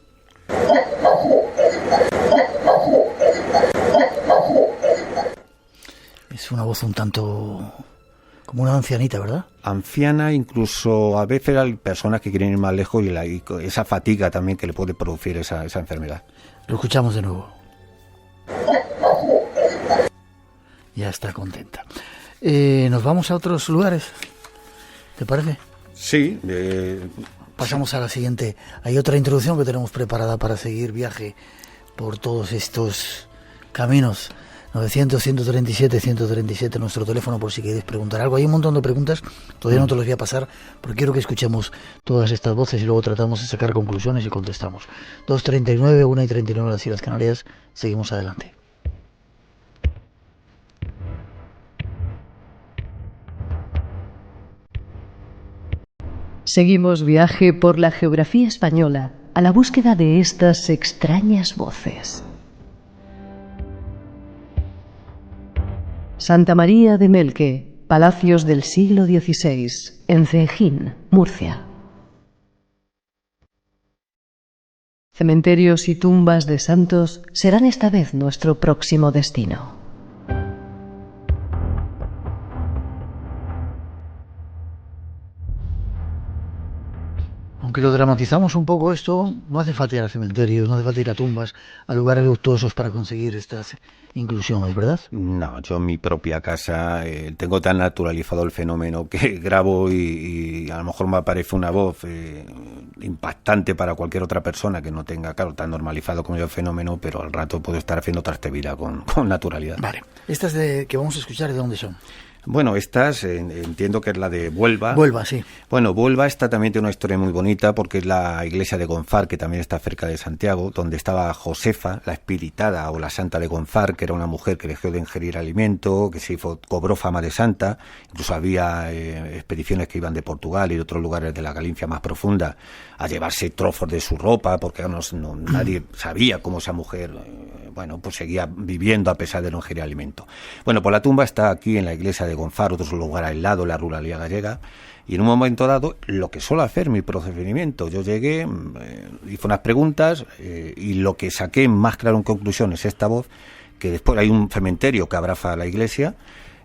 Es una voz un tanto como una ancianita, ¿verdad? Anciana, incluso a veces hay personas que quieren ir más lejos y esa fatiga también que le puede producir esa enfermedad. Lo escuchamos de nuevo. Ya está contenta. Nos vamos a otros lugares, ¿te parece? Sí. Pasamos a la siguiente. Hay otra introducción que tenemos preparada para seguir viaje por todos estos caminos. 900-137-137, nuestro teléfono por si queréis preguntar algo. Hay un montón de preguntas, todavía no te los voy a pasar, porque quiero que escuchemos todas estas voces y luego tratamos de sacar conclusiones y contestamos. 2:39, 1:39 las Islas Canarias, seguimos adelante. Seguimos viaje por la geografía española a la búsqueda de estas extrañas voces. Santa María de Melque, Palacios del siglo XVI, en Cejín, Murcia. Cementerios y tumbas de santos serán esta vez nuestro próximo destino. Aunque lo dramatizamos un poco esto, no hace falta ir a cementerios, no hace falta ir a tumbas, a lugares luctuosos para conseguir estas inclusiones, ¿verdad? No, yo en mi propia casa tengo tan naturalizado el fenómeno que grabo y a lo mejor me aparece una voz impactante para cualquier otra persona que no tenga, claro, tan normalizado como yo el fenómeno, pero al rato puedo estar haciendo otra actividad con naturalidad. Vale. Estas que vamos a escuchar, ¿de dónde son? Bueno, entiendo que es la de Vuelva. Vuelva, sí. Bueno, Vuelva esta también tiene una historia muy bonita porque es la iglesia de Gonfar, que también está cerca de Santiago, donde estaba Josefa, la espiritada o la santa de Gonfar, que era una mujer que dejó de ingerir alimento, que cobró fama de santa. Incluso había expediciones que iban de Portugal y de otros lugares de la Galicia más profunda a llevarse trozos de su ropa, porque nadie sabía cómo esa mujer pues seguía viviendo a pesar de no ingerir alimento. Bueno, pues la tumba está aquí en la iglesia de Gonfar, otro lugar aislado, la ruralidad gallega, y en un momento dado, lo que suelo hacer mi procedimiento, yo llegué, hice unas preguntas, y lo que saqué más claro en conclusión es esta voz, que después hay un cementerio que abraza la iglesia,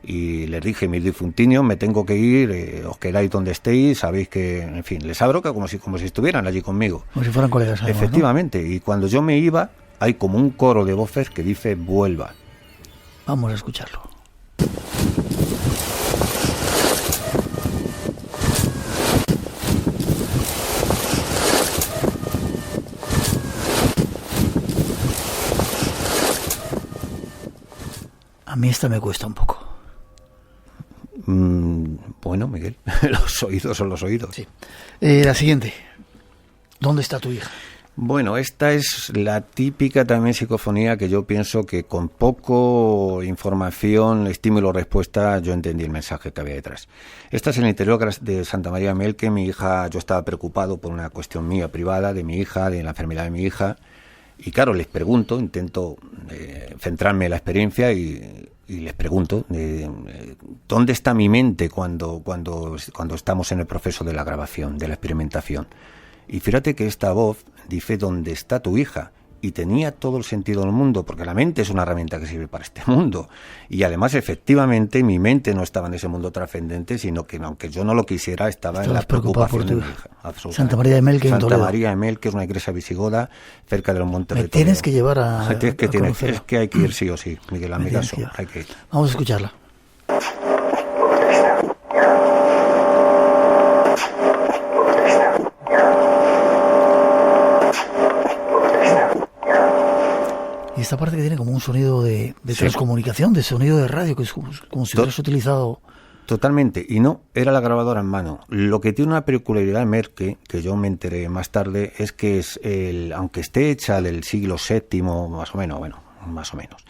y les dije, mis difuntinos, me tengo que ir, os quedáis donde estéis, sabéis que, en fin, les abro como si estuvieran allí conmigo. Como si fueran colegas. Además, efectivamente, ¿no? Y cuando yo me iba, hay como un coro de voces que dice Vuelva. Vamos a escucharlo. A mí esta me cuesta un poco. Bueno, Miguel, los oídos son los oídos. Sí. La siguiente. ¿Dónde está tu hija? Bueno, esta es la típica también psicofonía que yo pienso que con poco información, estímulo, respuesta, yo entendí el mensaje que había detrás. Esta es en el interior de Santa María de Melque. Mi hija, yo estaba preocupado por una cuestión mía privada, de mi hija, de la enfermedad de mi hija. Y claro, les pregunto, intento centrarme en la experiencia y les pregunto, ¿dónde está mi mente cuando estamos en el proceso de la grabación, de la experimentación? Y fíjate que esta voz dice, ¿dónde está tu hija? Y tenía todo el sentido del mundo, porque la mente es una herramienta que sirve para este mundo. Y además, efectivamente, mi mente no estaba en ese mundo trascendente, sino que, aunque yo no lo quisiera, estaba en la preocupación de mi hija. Santa María de Melque, en Toledo. Santa María de Melque es una iglesia visigoda cerca de los Montes de Toledo. Tienes que llevar a conocerla. Es que hay que ir sí o sí, Miguel, a mi caso, hay que ir. Vamos a escucharla. Y esta parte que tiene como un sonido de transcomunicación, de sonido de radio, que es como si hubieras utilizado... Totalmente, y no, era la grabadora en mano. Lo que tiene una peculiaridad de Melque, que yo me enteré más tarde, es que aunque esté hecha del siglo VII, más o menos,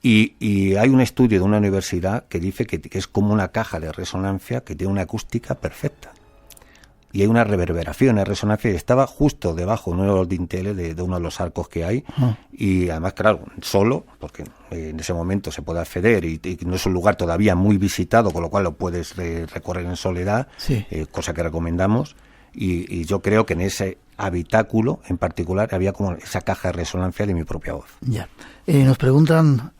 y hay un estudio de una universidad que dice que es como una caja de resonancia que tiene una acústica perfecta. Y hay una reverberación, una resonancia, y estaba justo debajo de uno de los dinteles de uno de los arcos que hay, y además, claro, solo, porque en ese momento se puede acceder, y no es un lugar todavía muy visitado, con lo cual lo puedes recorrer en soledad, sí. Cosa que recomendamos, y yo creo que en ese habitáculo en particular había como esa caja de resonancia de mi propia voz. Ya. Nos preguntan...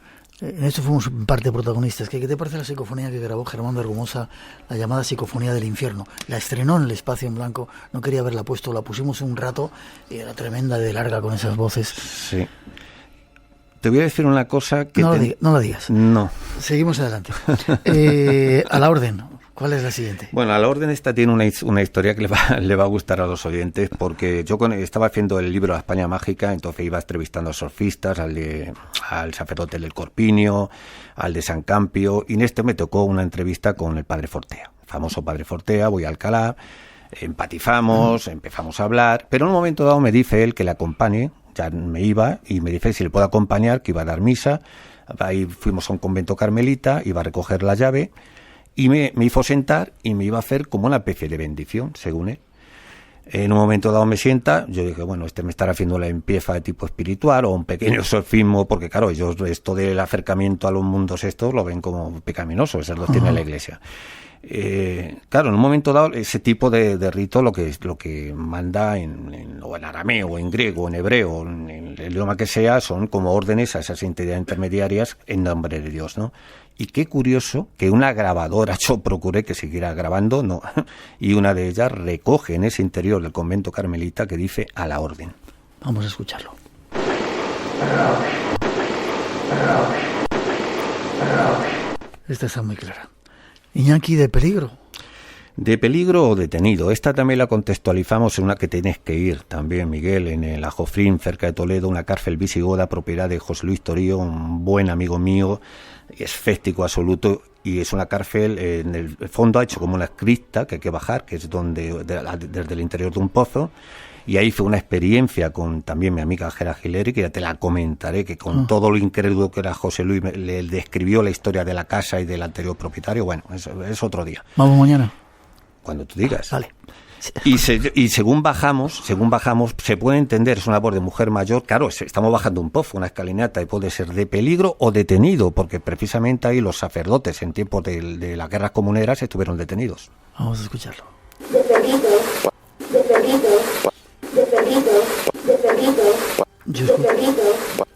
En esto fuimos parte protagonistas. ¿Qué te parece la psicofonía que grabó Germán Bergomosa, la llamada Psicofonía del Infierno? La estrenó en el Espacio en Blanco, no quería haberla puesto, la pusimos un rato y era tremenda de larga con esas voces. Sí. Te voy a decir una cosa que... No la digas. No. Seguimos adelante. A la orden. ¿Cuál es la siguiente? Bueno, a la orden esta tiene una historia que le va a gustar a los oyentes, porque yo estaba haciendo el libro La España Mágica, entonces iba entrevistando a surfistas, al sacerdote del Corpiño, al de San Campio, y en este me tocó una entrevista con el Padre Fortea, el famoso Padre Fortea. Voy a Alcalá, empatizamos, empezamos a hablar, pero en un momento dado me dice él que le acompañe, ya me iba, y me dice si le puedo acompañar, que iba a dar misa. Ahí fuimos a un convento carmelita, iba a recoger la llave, y me hizo sentar y me iba a hacer como una especie de bendición, según él. En un momento dado me sienta, yo dije, bueno, me estará haciendo la limpieza de tipo espiritual o un pequeño sofismo, porque claro, ellos esto del acercamiento a los mundos estos lo ven como pecaminoso, eso lo tiene la iglesia. Claro, en un momento dado ese tipo de rito lo que manda o en arameo, o en griego, o en hebreo, en el idioma que sea, son como órdenes a esas entidades intermediarias en nombre de Dios, ¿no? Y qué curioso que una grabadora, yo procuré que siguiera grabando, no, y una de ellas recoge en ese interior del convento carmelita que dice a la orden. Vamos a escucharlo. Esta está muy clara. Iñaki, ¿de peligro? De peligro o detenido. Esta también la contextualizamos en una que tenés que ir también, Miguel, en el Ajofrín, cerca de Toledo, una cárcel visigoda, propiedad de José Luis Torío, un buen amigo mío, escéptico absoluto, y es una cárcel, en el fondo ha hecho como una cripta que hay que bajar, que es desde el interior de un pozo, y ahí fue una experiencia con también mi amiga Gera Gileri, que ya te la comentaré, que con todo lo incrédulo que era José Luis, le describió la historia de la casa y del anterior propietario. Bueno, es otro día. ¿Vamos mañana? Cuando tú digas. Vale. Y según bajamos, se puede entender, es una voz de mujer mayor. Claro, estamos bajando un pozo, una escalinata, y puede ser de peligro o detenido, porque precisamente ahí los sacerdotes en tiempos de las guerras comuneras estuvieron detenidos. Vamos a escucharlo.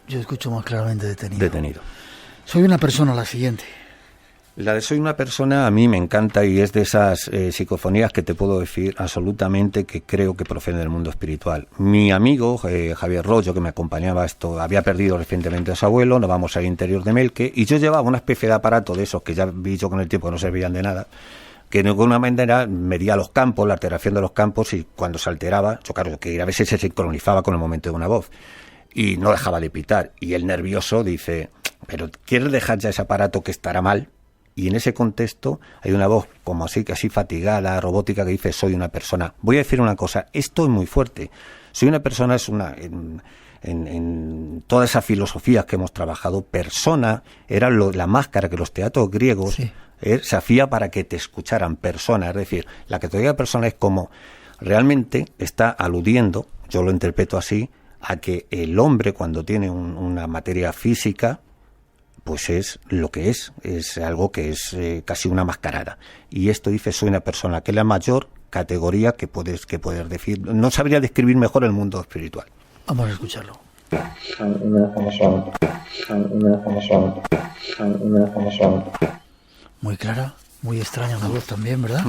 Yo escucho más claramente detenido. Soy una persona, la siguiente. La de soy una persona a mí me encanta, y es de esas psicofonías que te puedo decir absolutamente que creo que proceden del mundo espiritual. Mi amigo Javier Rollo, que me acompañaba, había perdido recientemente a su abuelo, nos vamos al interior de Melque, y yo llevaba una especie de aparato de esos que ya vi yo con el tiempo que no servían de nada, que de alguna manera medía los campos, la alteración de los campos, y cuando se alteraba, yo claro, que a veces se sincronizaba con el momento de una voz, y no dejaba de pitar, y el nervioso dice, pero ¿quieres dejar ya ese aparato que estará mal? Y en ese contexto hay una voz como así, casi fatigada, robótica, que dice, soy una persona. Voy a decir una cosa, esto es muy fuerte. Soy una persona, es una... En todas esas filosofías que hemos trabajado, persona era la máscara que los teatros griegos se hacía para que te escucharan, persona. Es decir, la categoría de persona es como realmente está aludiendo, yo lo interpreto así, a que el hombre cuando tiene una materia física, pues es lo que es algo que es casi una mascarada. Y esto dice, soy una persona, que es la mayor categoría que puedes decir. No sabría describir mejor el mundo espiritual. Vamos a escucharlo. Muy clara, muy extraña la voz también, ¿verdad?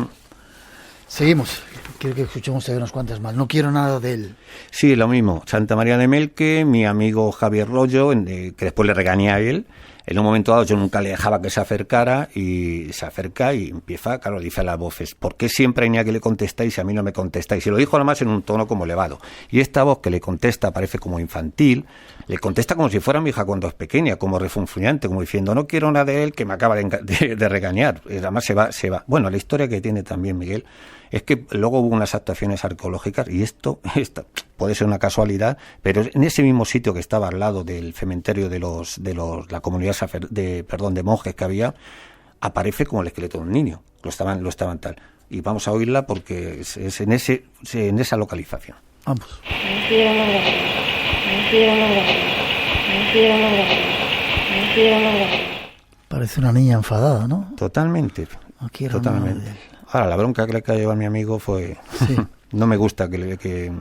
Seguimos. Quiero que escuchemos unas cuantas más. No quiero nada de él. Sí, lo mismo. Santa María de Melque, mi amigo Javier Rollo, que después le regañé a él. En un momento dado yo nunca le dejaba que se acercara, y se acerca y empieza, claro, dice a las voces, ¿por qué siempre hay que le contestáis y a mí no me contestáis? Y lo dijo además en un tono como elevado. Y esta voz que le contesta parece como infantil, le contesta como si fuera mi hija cuando es pequeña, como refunfuñante, como diciendo, no quiero nada de él, que me acaba de regañar. Y además se va. Bueno, la historia que tiene también Miguel es que luego hubo unas actuaciones arqueológicas, y esto puede ser una casualidad, pero en ese mismo sitio que estaba al lado del cementerio de la comunidad de monjes que había, aparece como el esqueleto de un niño. Lo estaban tal. Y vamos a oírla porque es en esa localización. Vamos. Parece una niña enfadada, ¿no? Totalmente. Totalmente. Ahora, la bronca que le cayó a mi amigo fue... Sí. No me gusta que...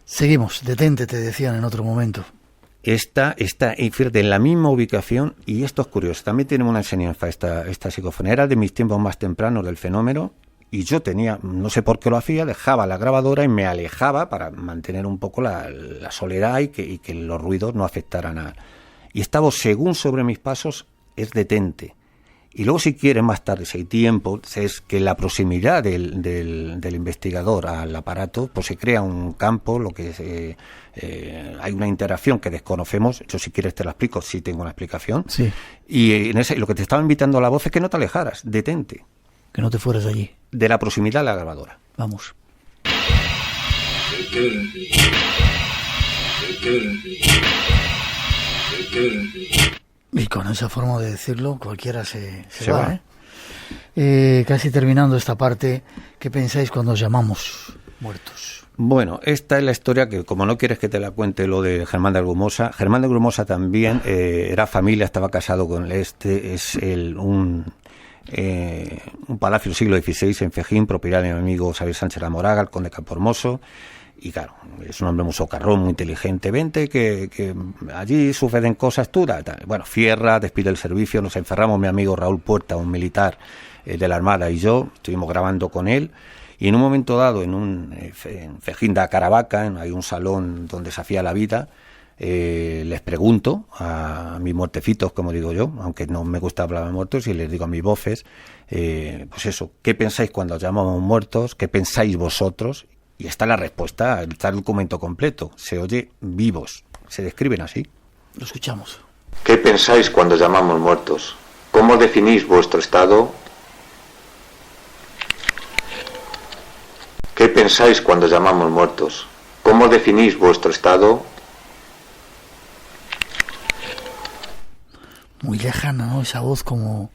Seguimos, detente, te decían en otro momento. Está fíjate, en la misma ubicación, y esto es curioso, también tiene una enseñanza esta psicofonía. Era de mis tiempos más tempranos del fenómeno, y yo tenía, no sé por qué lo hacía, dejaba la grabadora y me alejaba para mantener un poco la soledad y que los ruidos no afectaran a... Y estaba, según sobre mis pasos, es detente. Y luego, si quieren, más tarde, si hay tiempo, es que la proximidad del investigador al aparato, pues se crea un campo, lo que hay una interacción que desconocemos. Yo, si quieres, te la explico, si tengo una explicación. Sí. Y lo que te estaba invitando a la voz es que no te alejaras, detente. Que no te fueras de allí. De la proximidad a la grabadora. Vamos. Y con esa forma de decirlo, cualquiera se va. Casi terminando esta parte, ¿qué pensáis cuando os llamamos muertos? Bueno, esta es la historia que, como no quieres que te la cuente lo de Germán de Grumosa. Germán de Grumosa también era familia, estaba casado con un palacio del siglo XVI en Fejín, propiedad de mi amigo Xavier Sánchez La Moraga, el conde Campohermoso. Y claro, es un hombre muy socarrón, muy inteligente. Vente, que allí suceden cosas tal. Bueno, cierra, despide el servicio, nos encerramos mi amigo Raúl Puerta, un militar de la Armada, y yo, estuvimos grabando con él. Y en un momento dado, en Fejín de Caravaca, hay un salón donde se hacía la vida, les pregunto a mis muertecitos, como digo yo, aunque no me gusta hablar de muertos, y les digo a mis voces, pues eso, ¿qué pensáis cuando os llamamos muertos? ¿Qué pensáis vosotros? Y está la respuesta, está el documento completo. Se oye vivos, se describen así. Lo escuchamos. ¿Qué pensáis cuando llamamos muertos? ¿Cómo definís vuestro estado? ¿Qué pensáis cuando llamamos muertos? ¿Cómo definís vuestro estado? Muy lejana, ¿no? Esa voz como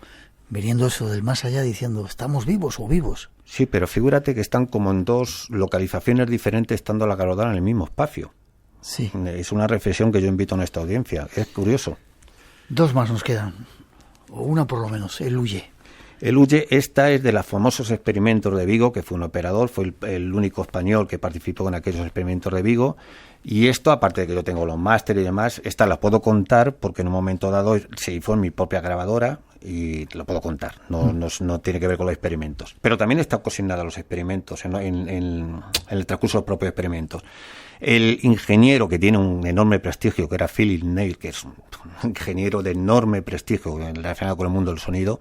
viniendo eso del más allá diciendo, ¿estamos vivos o vivos? Sí, pero figúrate que están como en dos localizaciones diferentes estando la Carodana en el mismo espacio. Sí. Es una reflexión que yo invito a nuestra audiencia. Es curioso. 2 más nos quedan, o una por lo menos, el Huye. El Huye, esta es de los famosos experimentos de Vigo, que fue un operador, fue el único español que participó en aquellos experimentos de Vigo. Y esto, aparte de que yo tengo los másteres y demás, esta la puedo contar porque en un momento dado se hizo en mi propia grabadora y lo puedo contar, no tiene que ver con los experimentos. Pero también está cocinada los experimentos, en el transcurso de los propios experimentos. El ingeniero que tiene un enorme prestigio, que era Philip Neil, que es un ingeniero de enorme prestigio relacionado con el mundo del sonido,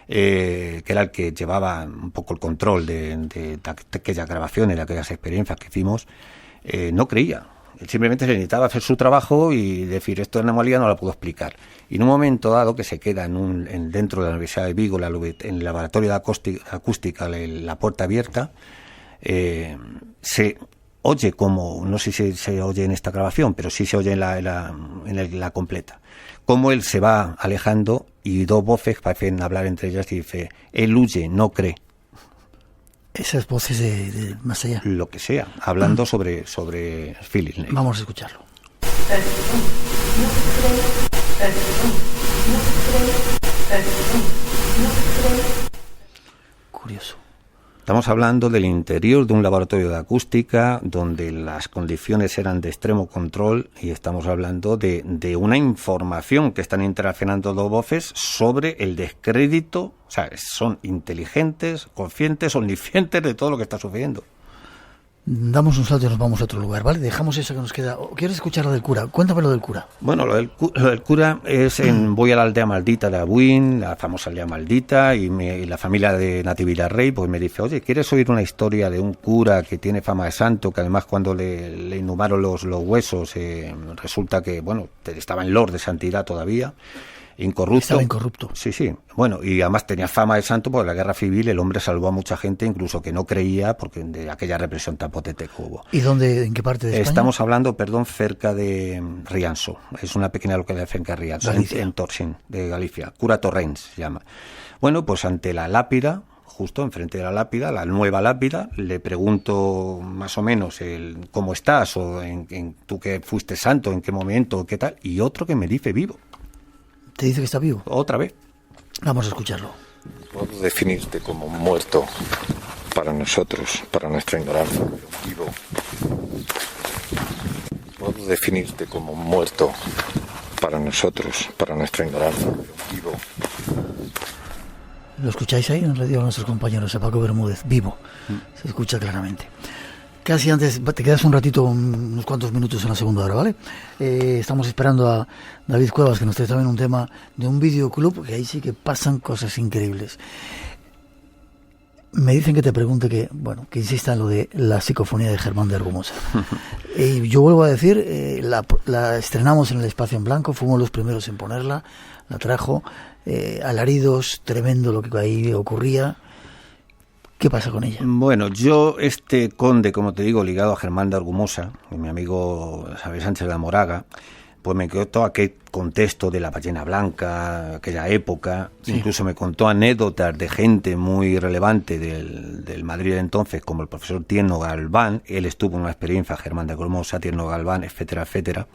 que era el que llevaba un poco el control de aquellas grabaciones, de aquellas experiencias que hicimos, no creía. Él simplemente se necesitaba hacer su trabajo y decir, esto es anomalía, no la puedo explicar. Y en un momento dado, que se queda dentro de la Universidad de Vigo, en el laboratorio de acústica, la puerta abierta, se oye como, no sé si se oye en esta grabación, pero sí se oye en la completa, cómo él se va alejando y 2 voces parecen hablar entre ellas y dice, él huye, no cree. Esas voces de más allá. Lo que sea, hablando sobre Philip Neil. Vamos a escucharlo. Curioso. Estamos hablando del interior de un laboratorio de acústica donde las condiciones eran de extremo control y estamos hablando de una información que están interaccionando 2 voces sobre el descrédito. O sea, son inteligentes, conscientes, omniscientes de todo lo que está sucediendo. Damos un salto y nos vamos a otro lugar, ¿vale? Dejamos esa que nos queda. ¿Quieres escuchar lo del cura? Cuéntame lo del cura. Bueno, lo del cura es voy a la aldea maldita de Abuin, la famosa aldea maldita, y la familia de Natividad Rey pues me dice, oye, ¿quieres oír una historia de un cura que tiene fama de santo, que además cuando le inhumaron los huesos resulta que, bueno, estaba en lord de santidad todavía, incorrupto. Estaba incorrupto. Sí. Bueno, y además tenía fama de santo porque en la guerra civil el hombre salvó a mucha gente, incluso que no creía, porque de aquella represión tan potente que hubo. ¿Y dónde, en qué parte de España? Estamos hablando, cerca de Rianso. Es una pequeña localidad cerca de Rianso, en Torsin, de Galicia. Cura Torrens se llama. Bueno, pues ante la lápida, justo enfrente de la lápida, la nueva lápida, le pregunto más o menos cómo estás, o tú que fuiste santo, en qué momento, qué tal, y otro que me dice vivo. ¿Te dice que está vivo? Otra vez. Vamos a escucharlo. Puedo definirte como muerto para nosotros, para nuestra ignorancia, vivo. Puedo definirte como muerto para nosotros, para nuestra ignorancia, vivo. ¿Lo escucháis ahí? En radio a nuestros compañeros, a Paco Bermúdez, vivo. Se escucha claramente. Casi antes, te quedas un ratito, unos cuantos minutos en la segunda hora, ¿vale? Estamos esperando a David Cuevas, que nos trae también un tema de un videoclub, que ahí sí que pasan cosas increíbles. Me dicen que te pregunte que insista en lo de la psicofonía de Germán de Argumosa. Yo vuelvo a decir, la estrenamos en el Espacio en Blanco, fuimos los primeros en ponerla, la trajo, alaridos, tremendo lo que ahí ocurría. ¿Qué pasa con ella? Bueno, yo, conde, como te digo, ligado a Germán de Argumosa, mi amigo Xavier Sánchez de la Moraga, pues me quedó todo aquel contexto de la ballena blanca, aquella época, sí. Incluso me contó anécdotas de gente muy relevante del Madrid de entonces, como el profesor Tierno Galván. Él estuvo en una experiencia, Germán de Argumosa, Tierno Galván, etcétera, etcétera.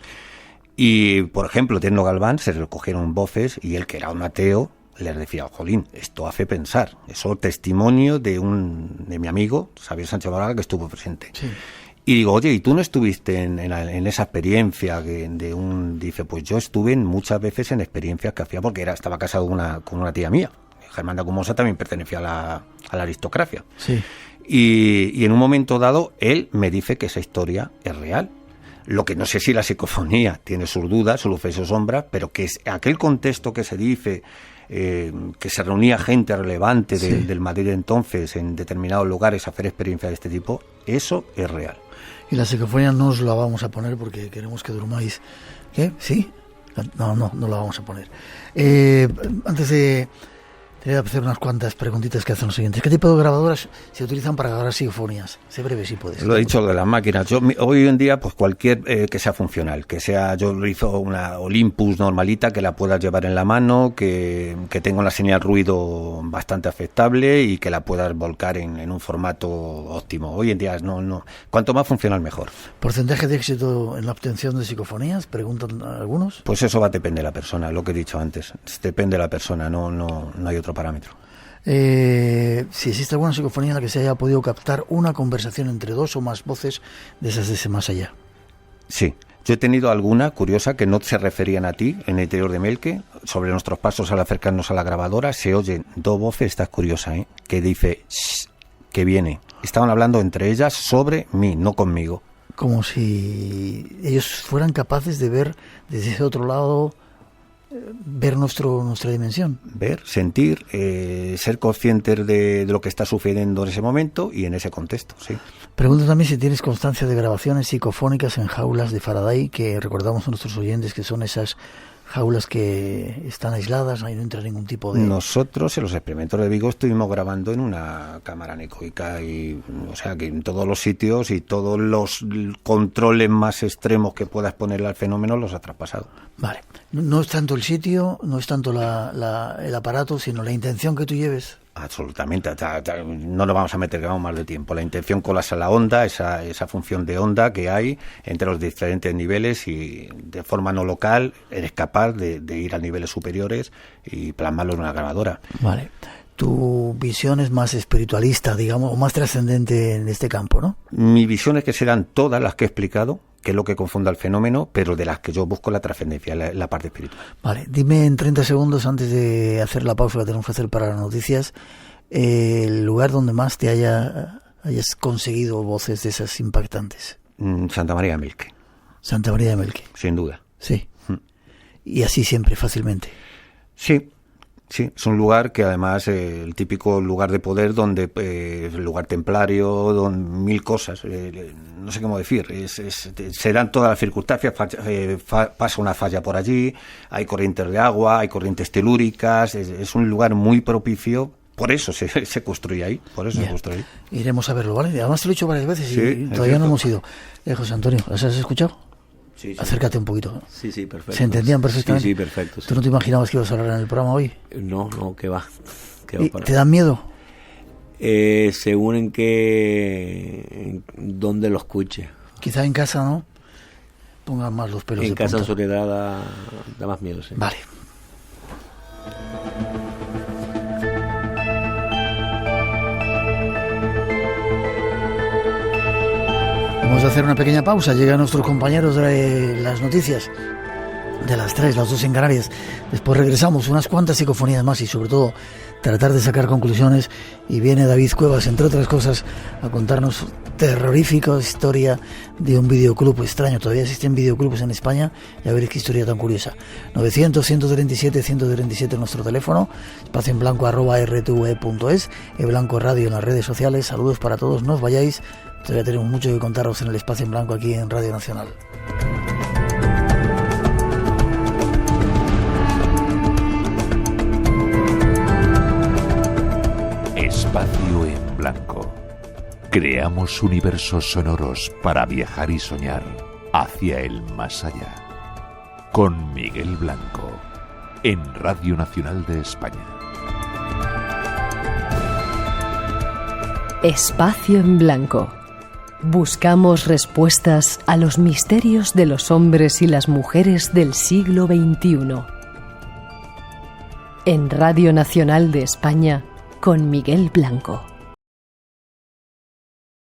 Y, por ejemplo, Tierno Galván se recogieron voces y él, que era un ateo, les decía, jolín, esto hace pensar. Eso testimonio de mi amigo, Xavier Sánchez Moraga, que estuvo presente. Sí. Y digo, oye, ¿y tú no estuviste en esa experiencia dice, pues yo estuve muchas veces en experiencias que hacía porque estaba casado con una tía mía. Germán de Argumosa también pertenecía a la aristocracia. Sí. Y en un momento dado, él me dice que esa historia es real. Lo que no sé si la psicofonía tiene sus dudas, sus luces y sus sombras, pero que es aquel contexto que se dice, que se reunía gente relevante del Madrid de entonces en determinados lugares a hacer experiencias de este tipo, eso es real. Y la psicofonía no os la vamos a poner porque queremos que durmáis. ¿Qué? ¿Sí? No la vamos a poner. Antes de... Te voy a hacer unas cuantas preguntitas que hacen los siguientes. ¿Qué tipo de grabadoras se utilizan para grabar psicofonías? Sé breve si puedes. Lo he dicho de las máquinas. Hoy en día, pues cualquier que sea funcional, yo utilizo una Olympus normalita que la puedas llevar en la mano, que tenga una señal ruido bastante aceptable y que la puedas volcar en un formato óptimo. Hoy en día no. Cuanto más funcional, mejor. ¿Porcentaje de éxito en la obtención de psicofonías? Preguntan algunos. Pues eso va a depender de la persona, lo que he dicho antes. Depende de la persona, no hay otro parámetro. Si existe alguna psicofonía en la que se haya podido captar una conversación entre dos o más voces de esas de ese más allá. Sí, yo he tenido alguna curiosa que no se referían a ti en el interior de Melque. Sobre nuestros pasos al acercarnos a la grabadora se oyen dos voces, esta es curiosa, que dice shh, que viene. Estaban hablando entre ellas sobre mí, no conmigo. Como si ellos fueran capaces de ver desde ese otro lado, ver nuestra dimensión. Ver, sentir, ser conscientes de lo que está sucediendo en ese momento y en ese contexto, sí. Pregunto también si tienes constancia de grabaciones psicofónicas en jaulas de Faraday, que recordamos a nuestros oyentes que son esas jaulas que están aisladas, ahí no entra ningún tipo de... Nosotros en los experimentos de Vigo estuvimos grabando en una cámara anecoica, y o sea que en todos los sitios y todos los controles más extremos que puedas ponerle al fenómeno los ha traspasado. Vale, no es tanto el sitio, no es tanto el aparato, sino la intención que tú lleves. Absolutamente, no nos vamos a meter más de tiempo. La intención con la onda, esa función de onda que hay entre los diferentes niveles, y de forma no local eres capaz de ir a niveles superiores y plasmarlo en una grabadora. Vale. Tu visión es más espiritualista, digamos, o más trascendente en este campo, ¿no? Mi visión es que serán todas las que he explicado, que es lo que confunda el fenómeno, pero de las que yo busco la trascendencia, la parte espiritual. Vale, dime en 30 segundos, antes de hacer la pausa que tenemos que hacer para las noticias, el lugar donde más te hayas conseguido voces de esas impactantes. Santa María de Melque. Santa María de Melque. Sin duda. Sí. Y así siempre, fácilmente. Sí, es un lugar que además el típico lugar de poder donde el lugar templario, donde mil cosas, no sé cómo decir, se dan todas las circunstancias, pasa una falla por allí, hay corrientes de agua, hay corrientes telúricas, es un lugar muy propicio. Por eso se construye ahí, se construye ahí. Iremos a verlo, ¿vale? Además te lo he dicho varias veces y todavía no hemos ido. José Antonio, ¿las has escuchado? Sí. Acércate un poquito. Sí, perfecto. ¿Se entendían perfectamente? Sí, perfecto. Sí. ¿Tú no te imaginabas que ibas a hablar en el programa hoy? No, ¿qué va? ¿Te dan miedo? Según en dónde lo escuche. Quizá en casa, ¿no? Pongan más los pelos en de casa punta. En soledad da más miedo, sí. Vale. Vamos a hacer una pequeña pausa. Llegan nuestros compañeros de las noticias de las 3, las 2 en Canarias. Después regresamos, unas cuantas psicofonías más y sobre todo tratar de sacar conclusiones. Y viene David Cuevas, entre otras cosas, a contarnos terrorífica historia de un videoclub extraño. Todavía existen videoclubs en España y a ver qué historia tan curiosa. 900-137-137 nuestro teléfono, espacio en blanco @rtve.es, Blanco Radio en las redes sociales. Saludos para todos, no os vayáis. Todavía tenemos mucho que contaros en el espacio en blanco aquí en Radio Nacional. Espacio en blanco. Creamos universos sonoros para viajar y soñar hacia el más allá. Con Miguel Blanco, en Radio Nacional de España. Espacio en blanco. Buscamos respuestas a los misterios de los hombres y las mujeres del siglo XXI. En Radio Nacional de España, con Miguel Blanco.